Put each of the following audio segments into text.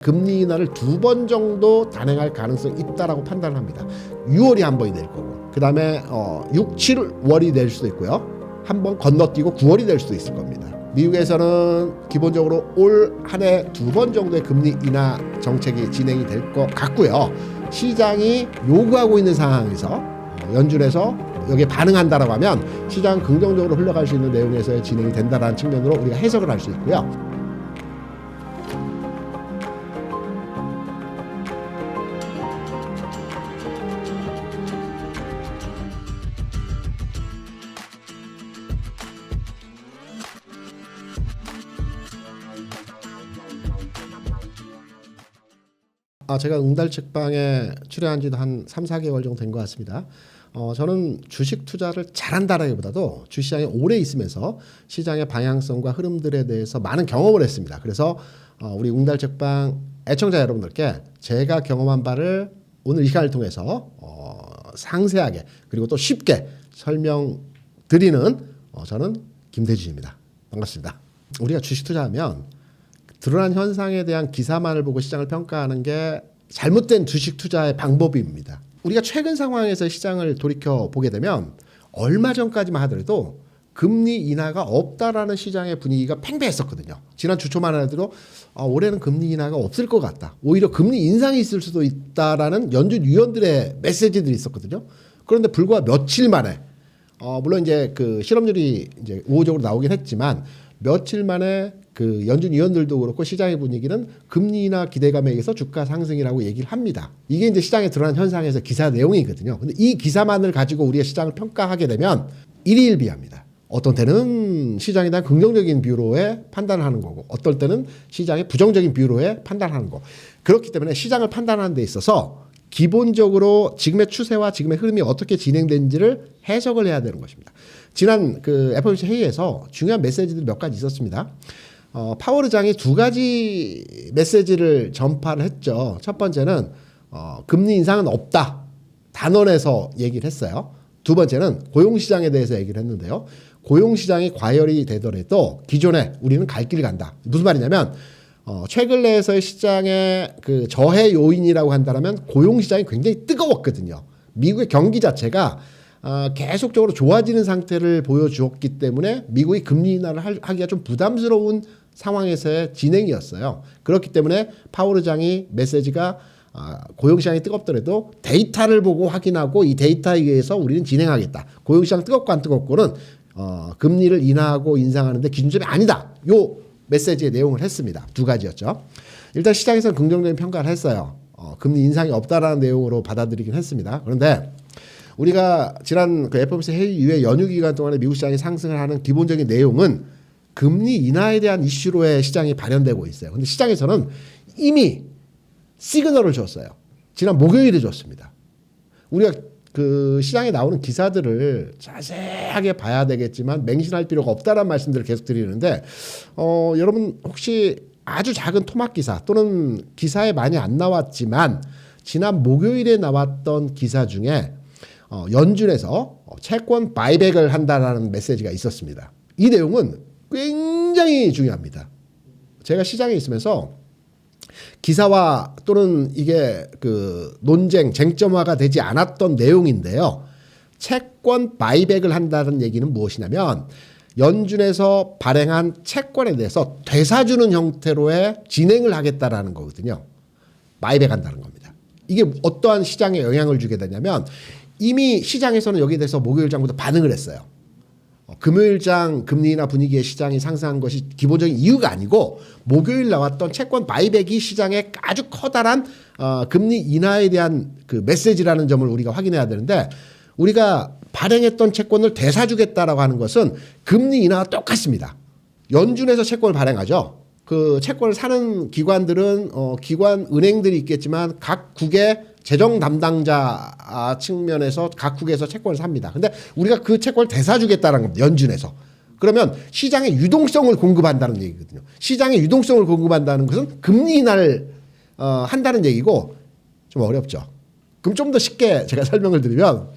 금리 인하를 2번 정도 단행할 가능성이 있다라고 판단합니다. 6월이 한 번이 될 거고, 그 다음에 6, 7월이 될 수도 있고요. 한 번 건너뛰고 9월이 될 수도 있을 겁니다. 미국에서는 기본적으로 올 한 해 2번 정도의 금리 인하 정책이 진행이 될 것 같고요. 시장이 요구하고 있는 상황에서 연준에서 여기에 반응한다라고 하면 시장 긍정적으로 흘러갈 수 있는 내용에서의 진행이 된다라는 측면으로 우리가 해석을 할 수 있고요. 제가 응달책방에 출연한 지도 한 3, 4개월 정도 된 것 같습니다. 저는 주식 투자를 잘한다라기보다도 주시장에 오래 있으면서 시장의 방향성과 흐름들에 대해서 많은 경험을 했습니다. 그래서 우리 응달책방 애청자 여러분들께 제가 경험한 바를 오늘 이 시간을 통해서 상세하게 그리고 또 쉽게 설명드리는 저는 김대준입니다. 반갑습니다. 우리가 주식 투자하면 드러난 현상에 대한 기사만을 보고 시장을 평가하는 게 잘못된 주식 투자의 방법입니다. 우리가 최근 상황에서 시장을 돌이켜 보게 되면 얼마 전까지만 하더라도 금리 인하가 없다라는 시장의 분위기가 팽배했었거든요. 지난 주초만 해도 올해는 금리 인하가 없을 것 같다. 오히려 금리 인상이 있을 수도 있다라는 연준 위원들의 메시지들이 있었거든요. 그런데 불과 며칠 만에 물론 이제 그 실업률이 이제 우호적으로 나오긴 했지만 며칠 만에 그 연준 위원들도 그렇고 시장의 분위기는 금리 인하 기대감에 의해서 주가 상승이라고 얘기를 합니다. 이게 이제 시장에 드러난 현상에서 기사 내용이거든요. 근데 이 기사만을 가지고 우리의 시장을 평가하게 되면 일희일비합니다. 어떤 때는 시장에 대한 긍정적인 뷰로에 판단을 하는 거고 어떨 때는 시장의 부정적인 뷰로에 판단하는 거. 그렇기 때문에 시장을 판단하는 데 있어서 기본적으로 지금의 추세와 지금의 흐름이 어떻게 진행된지를 해석을 해야 되는 것입니다. 지난 그 FOMC 회의에서 중요한 메시지들이 몇 가지 있었습니다. 파월 의장이 두 가지 메시지를 전파를 했죠. 첫 번째는 금리 인상은 없다. 단언해서 얘기를 했어요. 두 번째는 고용시장에 대해서 얘기를 했는데요. 고용시장이 과열이 되더라도 기존에 우리는 갈 길 간다. 무슨 말이냐면 최근 내에서의 시장의 그 저해 요인이라고 한다면 고용시장이 굉장히 뜨거웠거든요. 미국의 경기 자체가 계속적으로 좋아지는 상태를 보여주었기 때문에 미국이 금리 인하를 하기가 좀 부담스러운 상황에서의 진행이었어요. 그렇기 때문에 파월 의장이 메시지가 고용시장이 뜨겁더라도 데이터를 보고 확인하고 이 데이터에 의해서 우리는 진행하겠다. 고용시장 뜨겁고 안 뜨겁고는 금리를 인하하고 인상하는데 기준점이 아니다. 요 메시지의 내용을 했습니다. 두 가지였죠. 일단 시장에서는 긍정적인 평가를 했어요. 금리 인상이 없다라는 내용으로 받아들이긴 했습니다. 그런데 우리가 지난 그 FOMC 회의 이후에 연휴 기간 동안에 미국 시장이 상승을 하는 기본적인 내용은 금리 인하에 대한 이슈로의 시장이 발현되고 있어요. 근데 시장에서는 이미 시그널을 줬어요. 지난 목요일에 줬습니다. 우리가 그 시장에 나오는 기사들을 자세하게 봐야 되겠지만 맹신할 필요가 없다라는 말씀들을 계속 드리는데 여러분 혹시 아주 작은 토막 기사 또는 기사에 많이 안 나왔지만 지난 목요일에 나왔던 기사 중에 연준에서 채권 바이백을 한다라는 메시지가 있었습니다. 이 내용은 굉장히 중요합니다. 제가 시장에 있으면서 기사와 또는 이게 그 논쟁, 쟁점화가 되지 않았던 내용인데요. 채권 바이백을 한다는 얘기는 무엇이냐면 연준에서 발행한 채권에 대해서 되사주는 형태로의 진행을 하겠다라는 거거든요. 바이백 한다는 겁니다. 이게 어떠한 시장에 영향을 주게 되냐면 이미 시장에서는 여기에 대해서 목요일장부터 반응을 했어요. 금요일장 금리 인하 분위기의 시장이 상승한 것이 기본적인 이유가 아니고 목요일 나왔던 채권 바이백이 시장에 아주 커다란 금리 인하에 대한 그 메시지라는 점을 우리가 확인해야 되는데 우리가 발행했던 채권을 되사주겠다라고 하는 것은 금리 인하와 똑같습니다. 연준에서 채권을 발행하죠. 그 채권을 사는 기관들은 기관 은행들이 있겠지만 각국의 재정 담당자 측면에서 각국에서 채권을 삽니다. 근데 우리가 그 채권을 되사주겠다는 겁니다. 연준에서. 그러면 시장에 유동성을 공급한다는 얘기거든요. 시장에 유동성을 공급한다는 것은 금리 인하를 한다는 얘기고 좀 어렵죠. 그럼 좀 더 쉽게 제가 설명을 드리면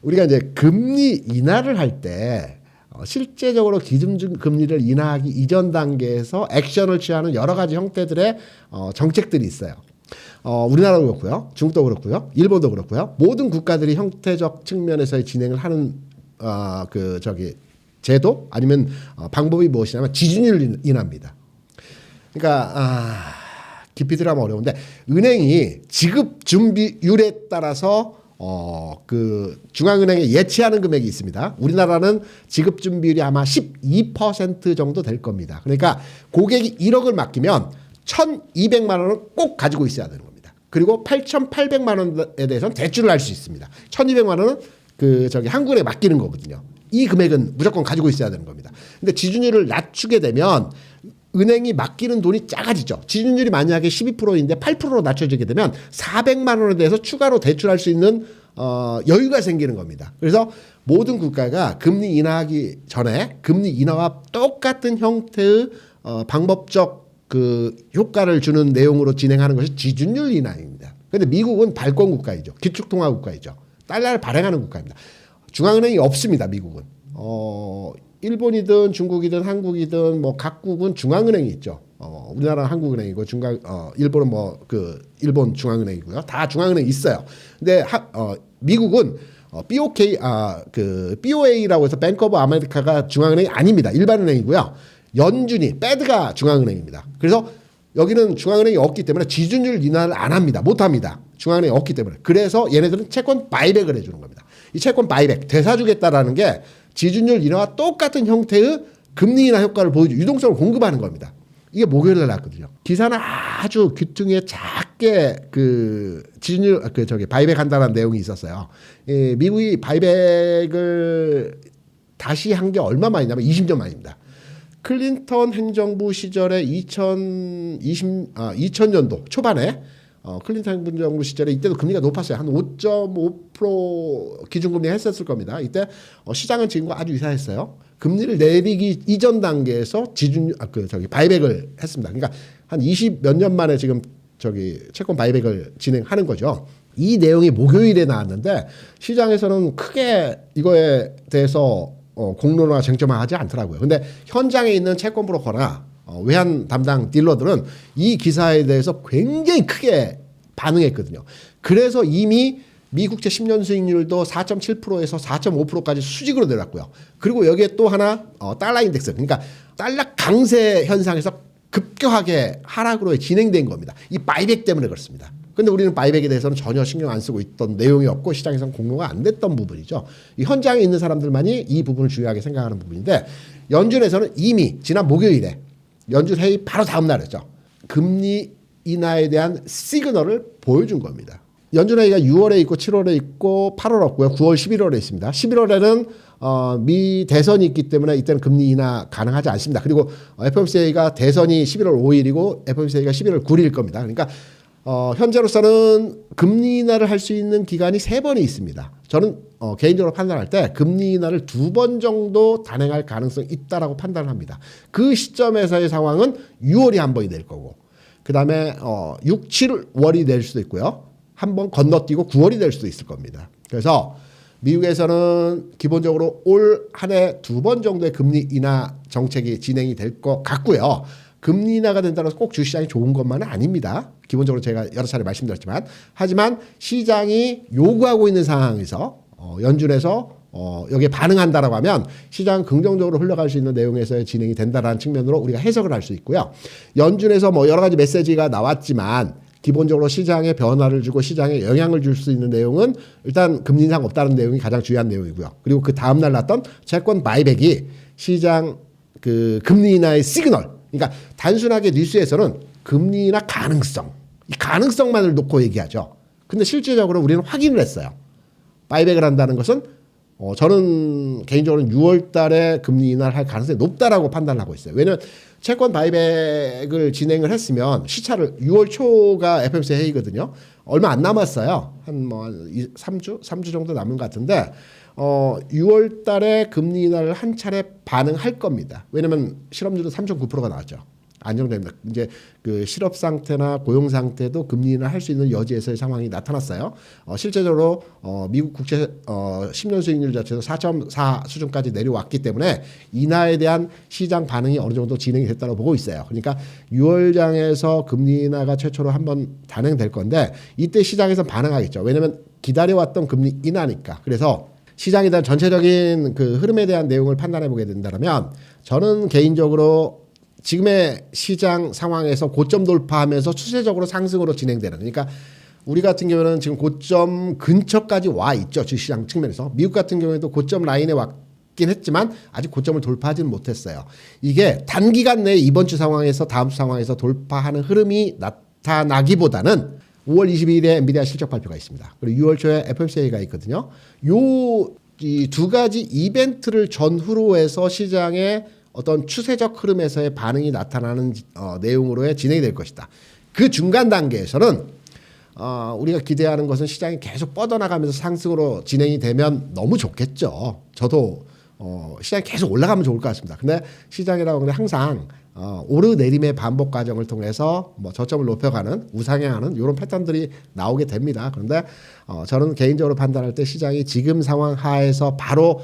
우리가 이제 금리 인하를 할 때 실제적으로 기준금리를 인하하기 이전 단계에서 액션을 취하는 여러 가지 형태들의 정책들이 있어요. 우리나라도 그렇고요, 중국도 그렇고요, 일본도 그렇고요. 모든 국가들이 형태적 측면에서의 진행을 하는 제도 아니면 방법이 무엇이냐면 지준율 인하입니다. 그러니까 깊이 들어가면 어려운데 은행이 지급 준비율에 따라서 중앙은행에 예치하는 금액이 있습니다. 우리나라는 지급 준비율이 아마 12% 정도 될 겁니다. 그러니까 고객이 1억을 맡기면 1,200만 원을 꼭 가지고 있어야 되는 겁니다. 그리고 8,800만 원에 대해서는 대출을 할 수 있습니다. 1,200만 원은 한국은행에 맡기는 거거든요. 이 금액은 무조건 가지고 있어야 되는 겁니다. 근데 지준율을 낮추게 되면 은행이 맡기는 돈이 작아지죠. 지준율이 만약에 12%인데 8%로 낮춰지게 되면 400만 원에 대해서 추가로 대출할 수 있는 여유가 생기는 겁니다. 그래서 모든 국가가 금리 인하하기 전에 금리 인하와 똑같은 형태의 방법적 효과를 주는 내용으로 진행하는 것이 지준율 인하입니다. 그런데 미국은 발권 국가이죠. 기축통화 국가이죠. 달러를 발행하는 국가입니다. 중앙은행이 없습니다. 미국은. 일본이든 중국이든 한국이든 각국은 중앙은행이 있죠. 우리나라는 한국은행이고 일본은 일본 중앙은행이고요. 다 중앙은행이 있어요. 근데 미국은 BOA라고 해서 뱅크 오브 아메리카가 중앙은행이 아닙니다. 일반은행이고요. 연준이 패드가 중앙은행입니다. 그래서 여기는 중앙은행이 없기 때문에 지준율 인하를 안 합니다. 못 합니다. 중앙은행이 없기 때문에. 그래서 얘네들은 채권 바이백을 해주는 겁니다. 이 채권 바이백, 되사주겠다라는 게 지준율 인하와 똑같은 형태의 금리 인하 효과를 보여주고 유동성을 공급하는 겁니다. 이게 목요일 날 났거든요. 기사는 아주 귀퉁이에 작게 지준율 바이백 한다는 내용이 있었어요. 미국이 바이백을 다시 한 게 얼마 만이냐면 20년 만입니다. 클린턴 행정부 시절에 2000년도 초반에 클린턴 행정부 시절에 이때도 금리가 높았어요. 한 5.5% 기준금리 했었을 겁니다. 이때 시장은 지금과 아주 유사했어요. 금리를 내리기 이전 단계에서 바이백을 했습니다. 그러니까 한 20 몇 년 만에 지금 채권 바이백을 진행하는 거죠. 이 내용이 목요일에 나왔는데 시장에서는 크게 이거에 대해서 공론화 쟁점화하지 않더라고요. 근데 현장에 있는 채권 브로커나 외환 담당 딜러들은 이 기사에 대해서 굉장히 크게 반응했거든요. 그래서 이미 미국채 10년 수익률도 4.7%에서 4.5%까지 수직으로 내려왔고요. 그리고 여기에 또 하나 달러 인덱스, 그러니까 달러 강세 현상에서 급격하게 하락으로 진행된 겁니다. 이 바이백 때문에 그렇습니다. 근데 우리는 바이백에 대해서는 전혀 신경 안 쓰고 있던 내용이었고 시장에서는 공유가 안 됐던 부분이죠. 이 현장에 있는 사람들만이 이 부분을 중요하게 생각하는 부분인데 연준에서는 이미 지난 목요일에 연준 회의 바로 다음 날이었죠. 금리 인하에 대한 시그널을 보여준 겁니다. 연준 회의가 6월에 있고 7월에 있고 8월 없고요. 9월, 11월에 있습니다. 11월에는 미 대선이 있기 때문에 이때는 금리 인하 가능하지 않습니다. 그리고 FOMC가 대선이 11월 5일이고 FOMC가 11월 9일일 겁니다. 그러니까 현재로서는 금리 인하를 할 수 있는 기간이 3번이 있습니다. 저는 개인적으로 판단할 때 금리 인하를 2번 정도 단행할 가능성이 있다라고 판단을 합니다. 그 시점에서의 상황은 6월이 한 번이 될 거고 그 다음에 6, 7월이 될 수도 있고요. 한 번 건너뛰고 9월이 될 수도 있을 겁니다. 그래서 미국에서는 기본적으로 올 한 해 2번 정도의 금리 인하 정책이 진행이 될 것 같고요. 금리 인하가 된다고 해서 꼭 주시장이 좋은 것만은 아닙니다. 기본적으로 제가 여러 차례 말씀드렸지만 하지만 시장이 요구하고 있는 상황에서 연준에서 여기에 반응한다라고 하면 시장 긍정적으로 흘러갈 수 있는 내용에서 진행이 된다라는 측면으로 우리가 해석을 할 수 있고요. 연준에서 여러 가지 메시지가 나왔지만 기본적으로 시장에 변화를 주고 시장에 영향을 줄 수 있는 내용은 일단 금리 인상 없다는 내용이 가장 중요한 내용이고요. 그리고 그 다음 날 났던 채권 바이백이 시장 금리 인하의 시그널. 그러니까 단순하게 뉴스에서는 금리 인하 가능성, 이 가능성만을 놓고 얘기하죠. 근데 실질적으로 우리는 확인을 했어요. 바이백을 한다는 것은 저는 개인적으로는 6월 달에 금리 인하를 할 가능성이 높다라고 판단을 하고 있어요. 왜냐하면 채권 바이백을 진행을 했으면 시차를 6월 초가 FOMC 회의거든요. 얼마 안 남았어요. 한 3주 정도 남은 것 같은데 6월 달에 금리 인하를 한 차례 반응할 겁니다. 왜냐하면 실업률도 3.9%가 나왔죠. 안정됩니다. 이제 그 실업 상태나 고용 상태도 금리 인하를 할 수 있는 여지에서의 상황이 나타났어요. 실제적으로 미국 국채 10년 수익률 자체도 4.4 수준까지 내려왔기 때문에 인하에 대한 시장 반응이 어느 정도 진행이 됐다고 보고 있어요. 그러니까 6월장에서 금리 인하가 최초로 한번 단행될 건데 이때 시장에서 반응하겠죠. 왜냐하면 기다려왔던 금리 인하니까. 그래서 시장에 대한 전체적인 그 흐름에 대한 내용을 판단해 보게 된다면 저는 개인적으로 지금의 시장 상황에서 고점 돌파하면서 추세적으로 상승으로 진행되는, 그러니까 우리 같은 경우는 지금 고점 근처까지 와 있죠. 주시장 측면에서. 미국 같은 경우에도 고점 라인에 왔긴 했지만 아직 고점을 돌파하지는 못했어요. 이게 단기간 내에 이번 주 상황에서 다음 주 상황에서 돌파하는 흐름이 나타나기보다는 5월 22일에 엔비디아 실적 발표가 있습니다. 그리고 6월 초에 FOMC가 있거든요. 이 두 가지 이벤트를 전후로 해서 시장의 어떤 추세적 흐름에서의 반응이 나타나는 내용으로의 진행이 될 것이다. 그 중간 단계에서는 우리가 기대하는 것은 시장이 계속 뻗어나가면서 상승으로 진행이 되면 너무 좋겠죠. 저도 시장이 계속 올라가면 좋을 것 같습니다. 근데 시장이라고 하는 게 항상 오르내림의 반복 과정을 통해서 뭐 저점을 높여가는 우상향하는 이런 패턴들이 나오게 됩니다. 그런데 저는 개인적으로 판단할 때 시장이 지금 상황 하에서 바로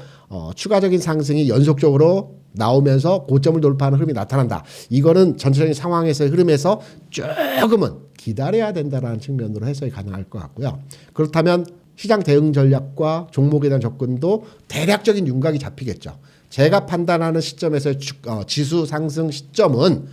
추가적인 상승이 연속적으로 나오면서 고점을 돌파하는 흐름이 나타난다. 이거는 전체적인 상황에서의 흐름에서 조금은 기다려야 된다는 측면으로 해석이 가능할 것 같고요. 그렇다면 시장 대응 전략과 종목에 대한 접근도 대략적인 윤곽이 잡히겠죠. 제가 판단하는 시점에서의 지수 상승 시점은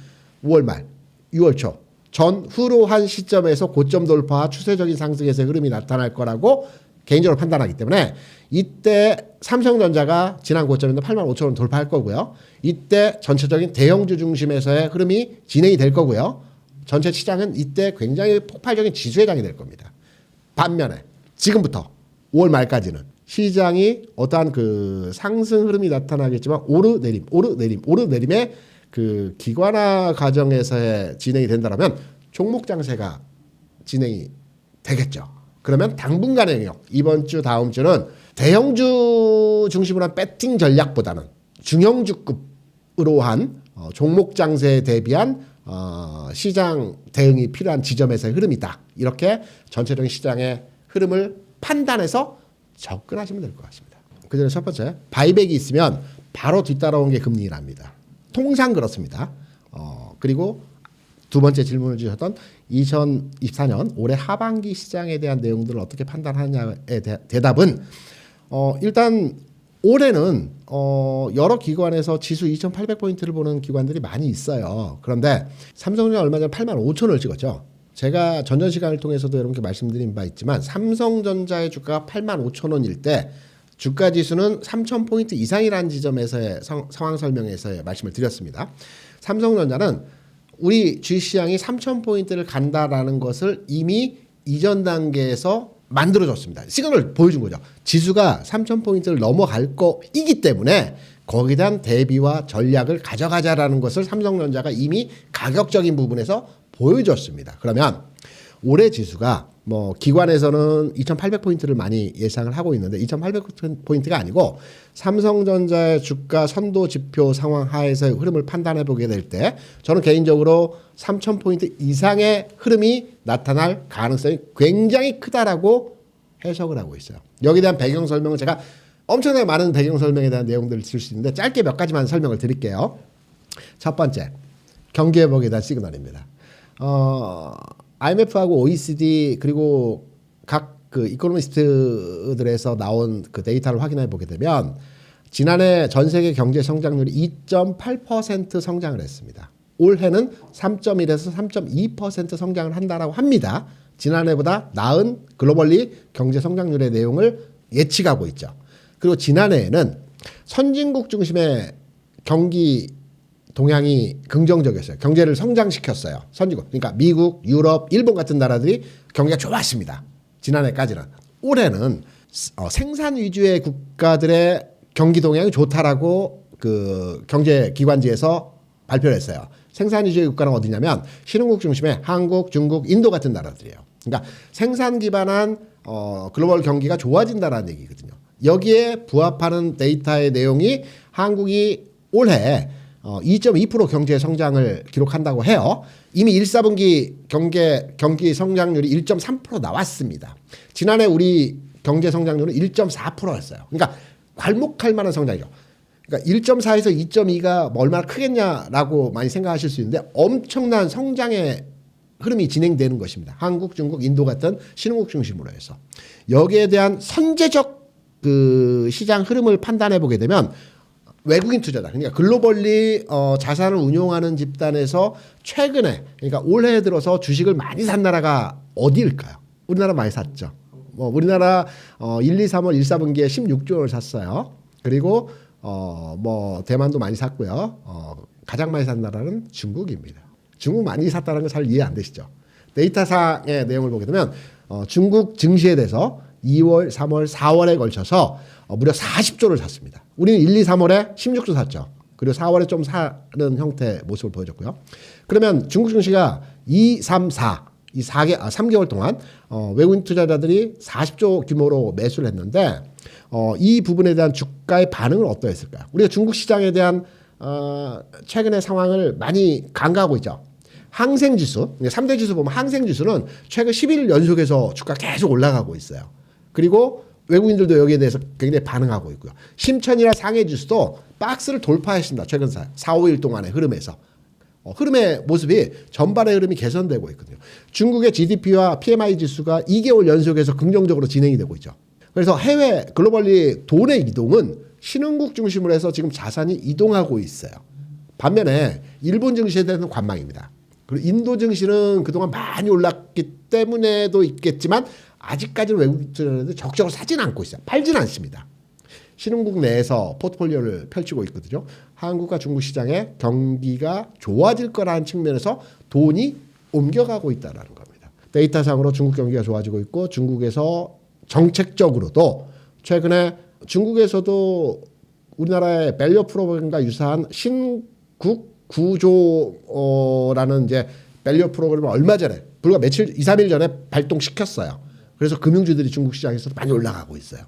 5월 말, 6월 초 전후로 한 시점에서 고점 돌파와 추세적인 상승에서의 흐름이 나타날 거라고 개인적으로 판단하기 때문에 이때 삼성전자가 지난 고점인데 85,000원 돌파할 거고요. 이때 전체적인 대형주 중심에서의 흐름이 진행이 될 거고요. 전체 시장은 이때 굉장히 폭발적인 지수회장이 될 겁니다. 반면에 지금부터 5월 말까지는 시장이 어떠한 그 상승 흐름이 나타나겠지만 오르내림의 그 기관화 과정에서의 진행이 된다면 종목 장세가 진행이 되겠죠. 그러면 당분간의 영역, 이번 주 다음 주는 대형주 중심으로 한 배팅 전략보다는 중형주급으로 한 종목 장세에 대비한 시장 대응이 필요한 지점에서의 흐름이다. 이렇게 전체적인 시장의 흐름을 판단해서 접근하시면 될 것 같습니다. 그 전에 첫 번째, 바이백이 있으면 바로 뒤따라온 게 금리 인하입니다. 통상 그렇습니다. 그리고 두 번째 질문을 주셨던 2024년 올해 하반기 시장에 대한 내용들을 어떻게 판단하냐에 대답은 일단 올해는 여러 기관에서 지수 2,800포인트를 보는 기관들이 많이 있어요. 그런데 삼성전자 얼마 전에 85,000원을 찍었죠. 제가 전전 시간을 통해서도 여러분께 말씀드린 바 있지만 삼성전자의 주가가 85,000원일 때 주가 지수는 3,000포인트 이상이라는 지점에서의 상황 설명에서의 말씀을 드렸습니다. 삼성전자는 우리 주식시장이 3,000포인트를 간다라는 것을 이미 이전 단계에서 만들어줬습니다. 시그널을 보여준 거죠. 지수가 3,000포인트를 넘어갈 거이기 때문에 거기에 대한 대비와 전략을 가져가자라는 것을 삼성전자가 이미 가격적인 부분에서 보여줬습니다. 그러면 올해 지수가 뭐 기관에서는 2,800포인트를 많이 예상을 하고 있는데 2,800포인트가 아니고 삼성전자의 주가 선도 지표 상황 하에서의 흐름을 판단해 보게 될 때 저는 개인적으로 3,000포인트 이상의 흐름이 나타날 가능성이 굉장히 크다라고 해석을 하고 있어요. 여기에 대한 배경 설명은 제가 엄청나게 많은 배경 설명에 대한 내용들을 줄 수 있는데 짧게 몇 가지만 설명을 드릴게요. 첫 번째, 경기 회복에 대한 시그널입니다. IMF하고 OECD 그리고 각 그 이코노미스트들에서 나온 그 데이터를 확인해 보게 되면 지난해 전 세계 경제 성장률이 2.8% 성장을 했습니다. 올해는 3.1에서 3.2% 성장을 한다라고 합니다. 지난해보다 나은 글로벌리 경제 성장률의 내용을 예측하고 있죠. 그리고 지난해에는 선진국 중심의 경기 동향이 긍정적이었어요. 경제를 성장시켰어요. 선진국. 그러니까 미국, 유럽, 일본 같은 나라들이 경기가 좋았습니다. 지난해까지는. 올해는 생산 위주의 국가들의 경기 동향이 좋다라고 그 경제기관지에서 발표를 했어요. 생산 위주의 국가는 어디냐면 신흥국 중심의 한국, 중국, 인도 같은 나라들이에요. 그러니까 생산 기반한 글로벌 경기가 좋아진다는 얘기거든요. 여기에 부합하는 데이터의 내용이 한국이 올해 2.2% 경제 성장을 기록한다고 해요. 이미 1, 4분기 경기 성장률이 1.3% 나왔습니다. 지난해 우리 경제 성장률은 1.4%였어요. 그러니까 괄목할 만한 성장이죠. 그러니까 1.4에서 2.2가 뭐 얼마나 크겠냐라고 많이 생각하실 수 있는데 엄청난 성장의 흐름이 진행되는 것입니다. 한국, 중국, 인도 같은 신흥국 중심으로 해서. 여기에 대한 선제적 그 시장 흐름을 판단해 보게 되면 외국인 투자자, 그러니까 글로벌리 자산을 운용하는 집단에서 최근에, 그러니까 올해 들어서 주식을 많이 산 나라가 어디일까요? 우리나라 많이 샀죠. 우리나라 1, 2, 3월 1, 4분기에 16조 원을 샀어요. 그리고 뭐 대만도 많이 샀고요. 가장 많이 산 나라는 중국입니다. 중국 많이 샀다는 건 잘 이해 안 되시죠? 데이터상의 내용을 보게 되면 중국 증시에 대해서 2월, 3월, 4월에 걸쳐서 무려 40조를 샀습니다. 우리는 1, 2, 3월에 16조 샀죠. 그리고 4월에 좀 사는 형태의 모습을 보여줬고요. 그러면 중국 증시가 2, 3, 4, 이 3개월 동안 외국인 투자자들이 40조 규모로 매수를 했는데 이 부분에 대한 주가의 반응은 어떠했을까요? 우리가 중국 시장에 대한 최근의 상황을 많이 간과하고 있죠. 항생지수, 3대 지수 보면 항생지수는 최근 11일 연속해서 주가 계속 올라가고 있어요. 그리고 외국인들도 여기에 대해서 굉장히 반응하고 있고요. 심천이나 상해지수도 박스를 돌파했습니다. 최근 4, 5일 동안의 흐름에서. 흐름의 모습이 전반의 흐름이 개선되고 있거든요. 중국의 GDP와 PMI 지수가 2개월 연속해서 긍정적으로 진행이 되고 있죠. 그래서 해외 글로벌리 돈의 이동은 신흥국 중심으로 해서 지금 자산이 이동하고 있어요. 반면에 일본 증시에 대한 관망입니다. 그리고 인도 증시는 그동안 많이 올랐기 때문에도 있겠지만 아직까지는 외국 투자자들이 적극적으로 사지는 않고 있어요. 팔지는 않습니다. 신흥국 내에서 포트폴리오를 펼치고 있거든요. 한국과 중국 시장의 경기가 좋아질 거라는 측면에서 돈이 옮겨가고 있다는 겁니다. 데이터상으로 중국 경기가 좋아지고 있고 중국에서 정책적으로도 최근에 중국에서도 우리나라의 밸류 프로그램과 유사한 신국 구조라는 이제 밸류 프로그램을 얼마 전에 불과 며칠 2, 3일 전에 발동시켰어요. 그래서 금융주들이 중국 시장에서도 많이 올라가고 있어요.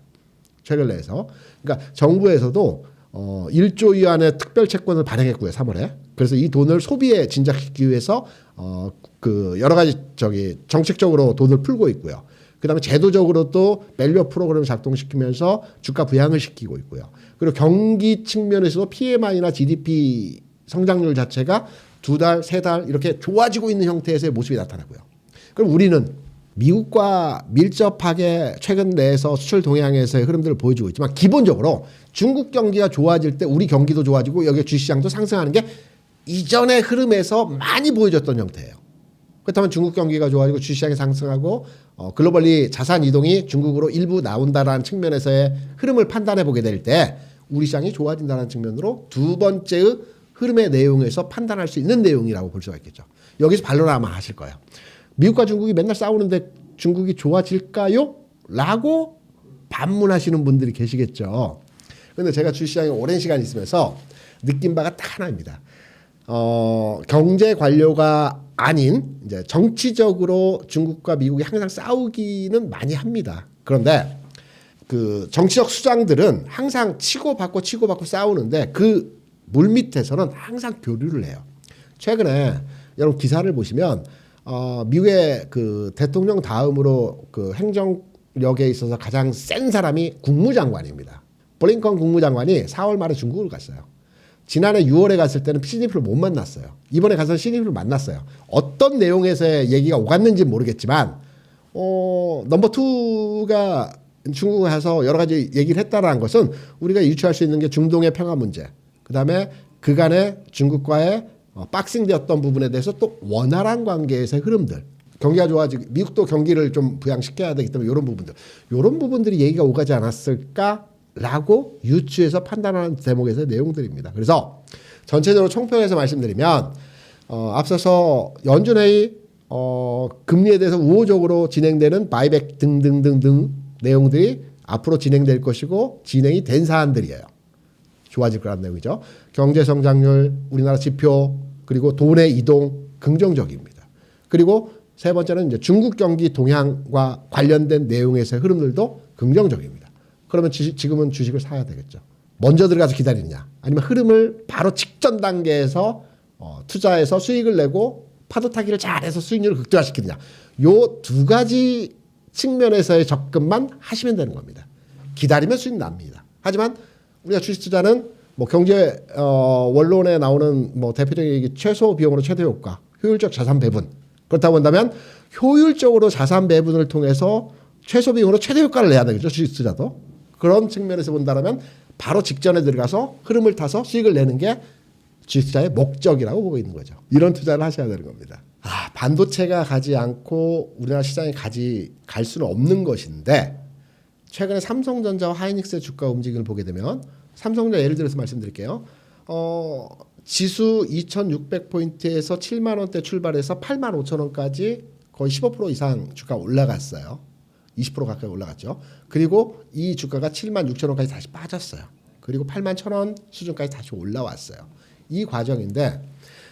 최근 내에서. 그러니까 정부에서도 1조 위안의 특별 채권을 발행했고요. 3월에. 그래서 이 돈을 소비에 진작시키기 위해서 그 여러 가지 정책적으로 돈을 풀고 있고요. 그다음에 제도적으로도 밸류 프로그램을 작동시키면서 주가 부양을 시키고 있고요. 그리고 경기 측면에서도 PMI나 GDP 성장률 자체가 2달, 3달 이렇게 좋아지고 있는 형태에서의 모습이 나타나고요. 그럼 우리는 미국과 밀접하게 최근 내에서 수출 동향에서의 흐름들을 보여주고 있지만 기본적으로 중국 경기가 좋아질 때 우리 경기도 좋아지고 여기 주식시장도 상승하는 게 이전의 흐름에서 많이 보여줬던 형태예요. 그렇다면 중국 경기가 좋아지고 주식시장이 상승하고 글로벌리 자산 이동이 중국으로 일부 나온다라는 측면에서의 흐름을 판단해 보게 될 때 우리 시장이 좋아진다는 측면으로 두 번째의 흐름의 내용에서 판단할 수 있는 내용이라고 볼 수가 있겠죠. 여기서 반론을 아마 하실 거예요. 미국과 중국이 맨날 싸우는데 중국이 좋아질까요? 라고 반문하시는 분들이 계시겠죠. 그런데 제가 주식시장에 오랜 시간 있으면서 느낀 바가 딱 하나입니다. 경제 관료가 아닌 이제 정치적으로 중국과 미국이 항상 싸우기는 많이 합니다. 그런데 그 정치적 수장들은 항상 치고받고 싸우는데 그 물밑에서는 항상 교류를 해요. 최근에 여러분 기사를 보시면 미국의 그 대통령 다음으로 그 행정력에 있어서 가장 센 사람이 국무장관입니다. 블링컨 국무장관이 4월 말에 중국을 갔어요. 지난해 6월에 갔을 때는 시진핑을 못 만났어요. 이번에 가서 시진핑을 만났어요. 어떤 내용에서의 얘기가 오갔는지는 모르겠지만 넘버 2가 중국에 가서 여러 가지 얘기를 했다라는 것은 우리가 유추할 수 있는 게 중동의 평화 문제, 그다음에 그간의 중국과의 박싱되었던 부분에 대해서 또 원활한 관계에서의 흐름들, 경기가 좋아지고 미국도 경기를 좀 부양시켜야 되기 때문에 이런 부분들이 얘기가 오가지 않았을까라고 유추해서 판단하는 대목에서의 내용들입니다. 그래서 전체적으로 총평해서 말씀드리면 앞서서 연준회의 금리에 대해서 우호적으로 진행되는 바이백 등등등등 내용들이 앞으로 진행될 것이고 진행이 된 사안들이에요. 좋아질 거라는 내용이죠. 경제 성장률, 우리나라 지표, 그리고 돈의 이동 긍정적입니다. 그리고 세 번째는 이제 중국 경기 동향과 관련된 내용에서의 흐름들도 긍정적입니다. 그러면 지금은 주식을 사야 되겠죠. 먼저 들어가서 기다리느냐, 아니면 흐름을 바로 직전 단계에서 투자해서 수익을 내고 파도 타기를 잘해서 수익률을 극대화시키느냐, 요 두 가지 측면에서의 접근만 하시면 되는 겁니다. 기다리면 수익 납니다. 하지만 우리가 주식 투자는 뭐 경제 원론에 나오는 뭐 대표적인 얘기, 최소 비용으로 최대 효과, 효율적 자산 배분. 그렇다고 한다면 효율적으로 자산 배분을 통해서 최소 비용으로 최대 효과를 내야 되겠죠, 주식 투자도. 그런 측면에서 본다면 바로 직전에 들어가서 흐름을 타서 수익을 내는 게 주식 투자의 목적이라고 보고 있는 거죠. 이런 투자를 하셔야 되는 겁니다. 반도체가 가지 않고 우리나라 시장에 갈 수는 없는 것인데, 최근에 삼성전자와 하이닉스의 주가 움직임을 보게 되면, 삼성전자 예를 들어서 말씀드릴게요. 지수 2600포인트에서 7만 원대 출발해서 8만 5천 원까지 거의 15% 이상 주가 올라갔어요. 20% 가까이 올라갔죠. 그리고 이 주가가 7만 6천 원까지 다시 빠졌어요. 그리고 8만 1천 원 수준까지 다시 올라왔어요. 이 과정인데,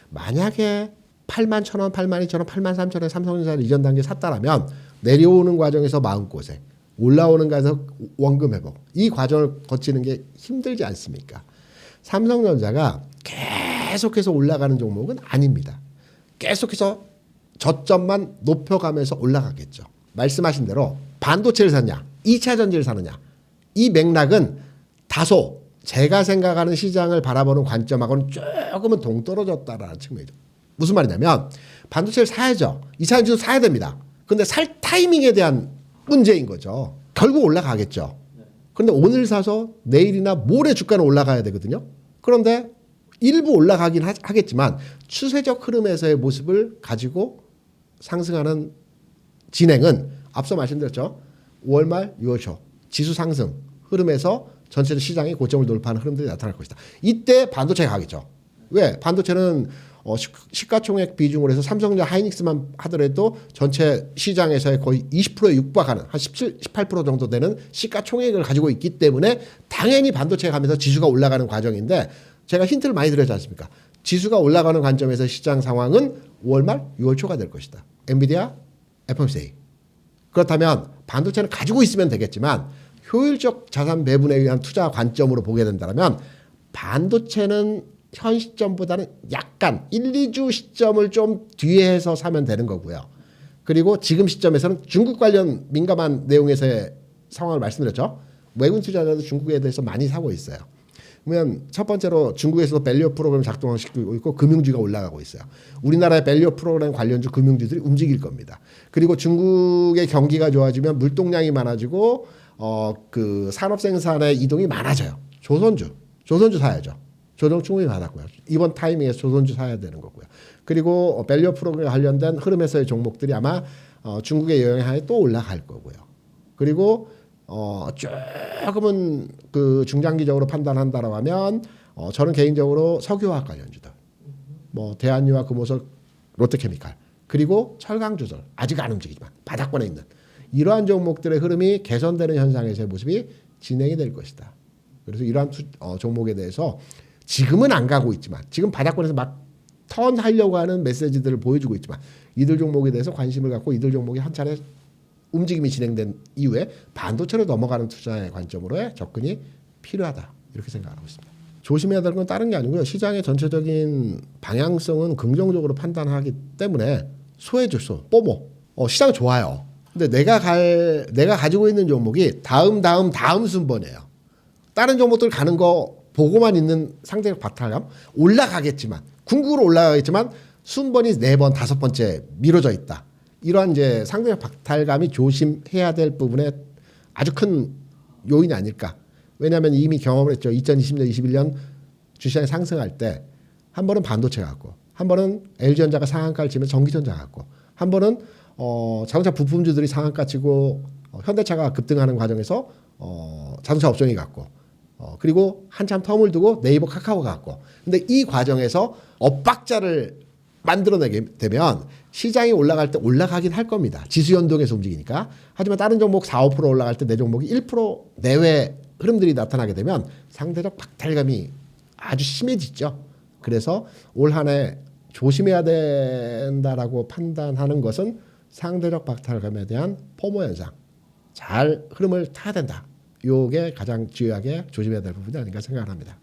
만약에 8만 1천 원, 8만 2천 원, 8만 3천 원에 삼성전자를 이전 단계에 샀다라면 내려오는 과정에서 마음고생, 올라오는 과정에서 원금 회복, 이 과정을 거치는 게 힘들지 않습니까? 삼성전자가 계속해서 올라가는 종목은 아닙니다. 계속해서 저점만 높여가면서 올라가겠죠. 말씀하신 대로 반도체를 샀냐, 2차 전지를 사느냐, 이 맥락은 다소 제가 생각하는 시장을 바라보는 관점하고는 조금은 동떨어졌다라는 측면이죠. 무슨 말이냐면, 반도체를 사야죠. 2차 전지도 사야 됩니다. 근데 살 타이밍에 대한 문제인 거죠. 결국 올라가겠죠. 그런데 오늘 사서 내일이나 모레 주가는 올라가야 되거든요. 그런데 일부 올라가긴 하겠지만 추세적 흐름에서의 모습을 가지고 상승하는 진행은 앞서 말씀드렸죠. 5월 말 6월 초 지수 상승 흐름에서 전체적 시장이 고점을 돌파하는 흐름들이 나타날 것이다. 이때 반도체가 가겠죠. 왜? 반도체는 시가총액 비중으로 해서 삼성전자 하이닉스만 하더라도 전체 시장에서의 거의 20%에 육박하는 한 17, 18% 정도 되는 시가총액을 가지고 있기 때문에 당연히 반도체가 가면서 지수가 올라가는 과정인데, 제가 힌트를 많이 드렸지 않습니까? 지수가 올라가는 관점에서 시장 상황은 5월 말 6월 초가 될 것이다. 엔비디아, FOMC. 그렇다면 반도체는 가지고 있으면 되겠지만 효율적 자산 배분에 의한 투자 관점으로 보게 된다면 반도체는 현 시점보다는 약간 1, 2주 시점을 좀 뒤에 해서 사면 되는 거고요. 그리고 지금 시점에서는 중국 관련 민감한 내용에서의 상황을 말씀드렸죠. 외국인 투자자도 중국에 대해서 많이 사고 있어요. 그러면 첫 번째로 중국에서도 밸류 프로그램 작동시키고 있고 금융주가 올라가고 있어요. 우리나라의 밸류 프로그램 관련주 금융주들이 움직일 겁니다. 그리고 중국의 경기가 좋아지면 물동량이 많아지고 그 산업 생산의 이동이 많아져요. 조선주 사야죠. 조정 충분히 받았고요. 이번 타이밍에 조선주 사야 되는 거고요. 그리고 밸류 프로그램에 관련된 흐름에서의 종목들이 아마 중국의 영향하에 또 올라갈 거고요. 그리고 조금은 그 중장기적으로 판단한다라고 하면 저는 개인적으로 석유화학 관련주들, 뭐 대한유화, 금호석, 롯데케미칼, 그리고 철강주들 아직 안 움직이지만 바닥권에 있는 이러한 종목들의 흐름이 개선되는 현상에서의 모습이 진행이 될 것이다. 그래서 이러한 종목에 대해서 지금은 안 가고 있지만, 지금 바닥권에서 막 턴하려고 하는 메시지들을 보여주고 있지만, 이들 종목에 대해서 관심을 갖고 이들 종목이 한 차례 움직임이 진행된 이후에 반도체로 넘어가는 투자의 관점으로의 접근이 필요하다, 이렇게 생각하고 있습니다. 조심해야 될 건 다른 게 아니고요. 시장의 전체적인 방향성은 긍정적으로 판단하기 때문에 소외주소, 뽀모, 시장 좋아요. 근데 내가 가지고 있는 종목이 다음 순번이에요. 다른 종목들 가는 거 보고만 있는 상대적 박탈감, 올라가겠지만 궁극으로 올라가겠지만 순번이 4번, 5번째 미뤄져 있다. 이러한 이제 상대적 박탈감이 조심해야 될 부분에 아주 큰 요인이 아닐까. 왜냐하면 이미 경험을 했죠. 2020년, 21년 주시장이 상승할 때 한 번은 반도체 갖고, 한 번은 LG전자가 상한가를 치면 전기전자 갖고, 한 번은 자동차 부품주들이 상한가 치고 현대차가 급등하는 과정에서 자동차 업종이 갖고, 그리고 한참 텀을 두고 네이버, 카카오가 갖고. 근데 이 과정에서 엇박자를 만들어내게 되면 시장이 올라갈 때 올라가긴 할 겁니다. 지수 연동해서 움직이니까. 하지만 다른 종목 4, 5% 올라갈 때 내 종목이 1% 내외 흐름들이 나타나게 되면 상대적 박탈감이 아주 심해지죠. 그래서 올 한 해 조심해야 된다라고 판단하는 것은 상대적 박탈감에 대한 포모 현상, 잘 흐름을 타야 된다, 요게 가장 주요하게 조심해야 될 부분이 아닌가 생각을 합니다.